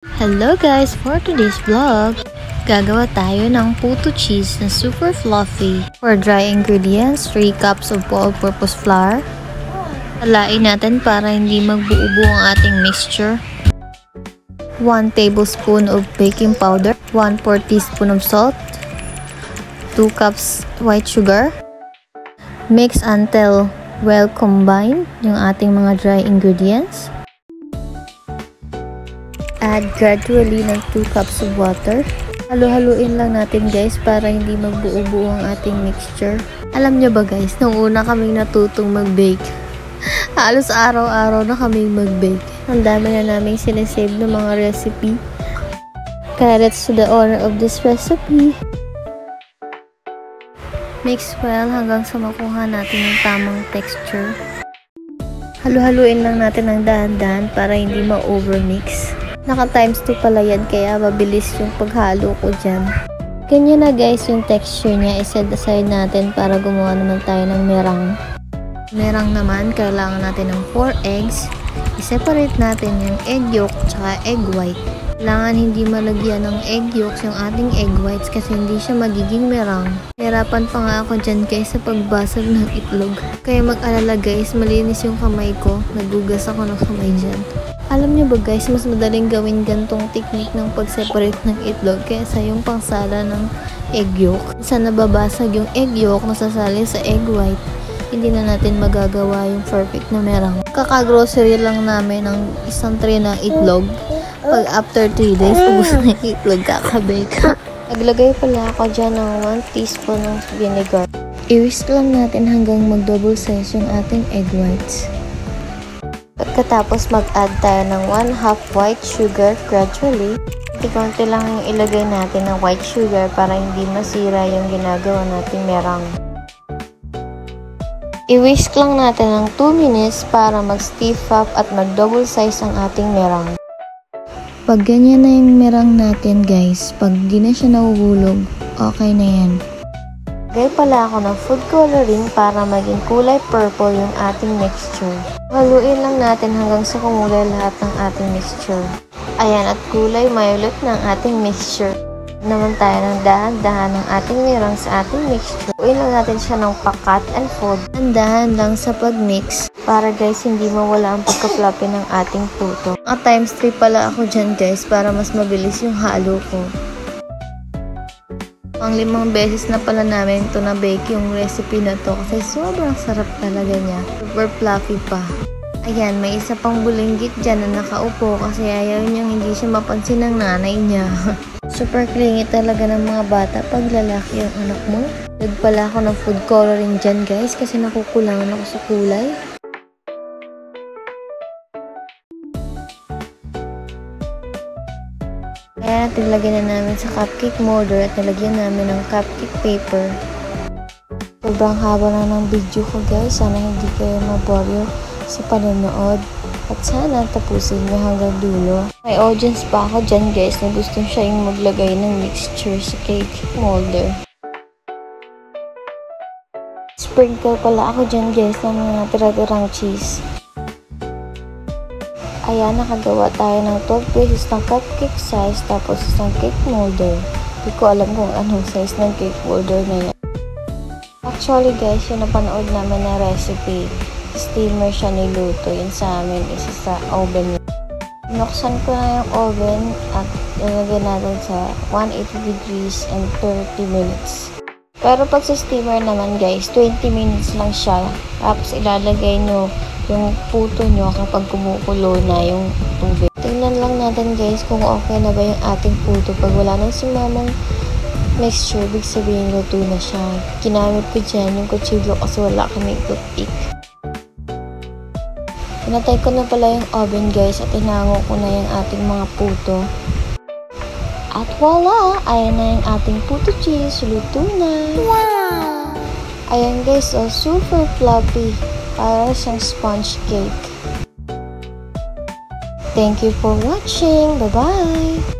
Hello guys! For today's vlog, gagawa tayo ng puto cheese na super fluffy. For dry ingredients, 3 cups of all-purpose flour. Halain natin para hindi magbuo-buo ang ating mixture. 1 tablespoon of baking powder, 1/4 teaspoon of salt, 2 cups white sugar. Mix until well combined yung ating mga dry ingredients. Add gradually ng 2 cups of water. Halo-haluin lang natin guys para hindi magbuo-buo ang ating mixture. Alam nyo ba guys, nung una kaming natutong mag-bake, halos araw-araw na kaming mag-bake. Ang dami na naming sinesave ng mga recipe. Credits to the owner of this recipe. Mix well hanggang sa makuha natin yung tamang texture. Halu-haluin lang natin ng dahan-dahan para hindi ma-overmix. Naka times 2 pala yan kaya mabilis yung paghalo ko dyan. Ganyan na guys yung texture niya. I-set aside natin para gumawa naman tayo ng merang. Merang naman kailangan natin ng 4 eggs. I-separate natin yung egg yolk tsaka egg white. Kailangan hindi malagyan ng egg yolks yung ating egg whites kasi hindi siya magiging merang. Hirapan pa nga ako dyan guys sa pagbasag ng itlog. Kaya mag-alala guys, malinis yung kamay ko. Nagugas ako ng kamay dyan. Alam nyo ba guys, mas madaling gawin gantong technique ng pag-separate ng itlog kaysa yung pangsala ng egg yolk. Minsan nababasag yung egg yolk nasasali sa egg white. Hindi na natin magagawa yung perfect na merang. Kaka-grocery lang namin ng isang tray ng itlog. Pag after 3 days, ubos na yung itlog kakabake. Naglagay pala ako dyan ng 1 teaspoon ng vinegar. I-whisk lang natin hanggang mag-double size yung ating egg whites. Pagkatapos mag-add tayo ng 1/2 white sugar gradually. Konti lang yung ilagay natin ng white sugar para hindi masira yung ginagawa nating merang. I-whisk lang natin ng 2 minutes para mag-stiff up at mag-double size ang ating merang. Pag ganyan na yung merang natin guys, pag di na siya nahuhulog, okay na yan. Lagay pala ako ng food coloring para maging kulay purple yung ating mixture. Haluin lang natin hanggang sa kumulay lahat ng ating mixture. Ayan, at kulay violet ng ating mixture. Naman tayo ng dahan-dahan ng ating merang sa ating mixture. Haluin lang natin siya ng pa-cut and fold. Dahan lang sa pag-mix para guys hindi mawala ang pagka-fluffy ng ating puto. Times 3 pala ako dyan guys para mas mabilis yung halo ko. Pang 5 beses na pala namin ito na bake yung recipe na to kasi sobrang sarap talaga niya. Super fluffy pa. Ayan, may isa pang bulinggit dyan na nakaupo kasi ayaw niyang hindi siya mapansin ng nanay niya. Super clingy talaga ng mga bata pag lalaki yung anak mo. Nagpala ako ng food coloring dyan guys kasi nakukulangan ako sa kulay. Kaya nilagyan na namin sa cupcake molder at nilagyan namin ng cupcake paper. Sobrang haba na ng video ko guys. Sana hindi kayo maboryo sa panonood. At sana tapusin nyo hanggang dulo. May audience pa ako dyan guys na gusto siya yung maglagay ng mixture sa cake molder. Sprinkle pala ako dyan guys ng mga tira-tirang cheese. Ayan, nakagawa tayo ng 12 pieces ng cupcake size tapos isang cake molder. Hindi ko alam kung anong size ng cake molder na yan. Actually guys, yung napanood namin na recipe, steamer siya niluto. Yun sa amin, isa sa oven. Binuksan ko na yung oven at ilagay natin sa 180 degrees and 30 minutes. Pero pag sa steamer naman guys, 20 minutes lang siya. Tapos ilalagay nyo yung puto nyo kapag kumukulo na yung tubig. Tingnan lang natin guys kung okay na ba yung ating puto. Pag wala nang sumamang mixture, big sabihin luto na siya. Ginamit ko dyan yung kutsilyo kasi wala kami toothpick. Pinatay ko na pala yung oven guys at hinango ko na yung ating mga puto. At voila! Ayan na yung ating puto cheese. Luto na! Wow! Ayan guys, oh, super fluffy. Para siyang sponge cake. Thank you for watching. Bye-bye!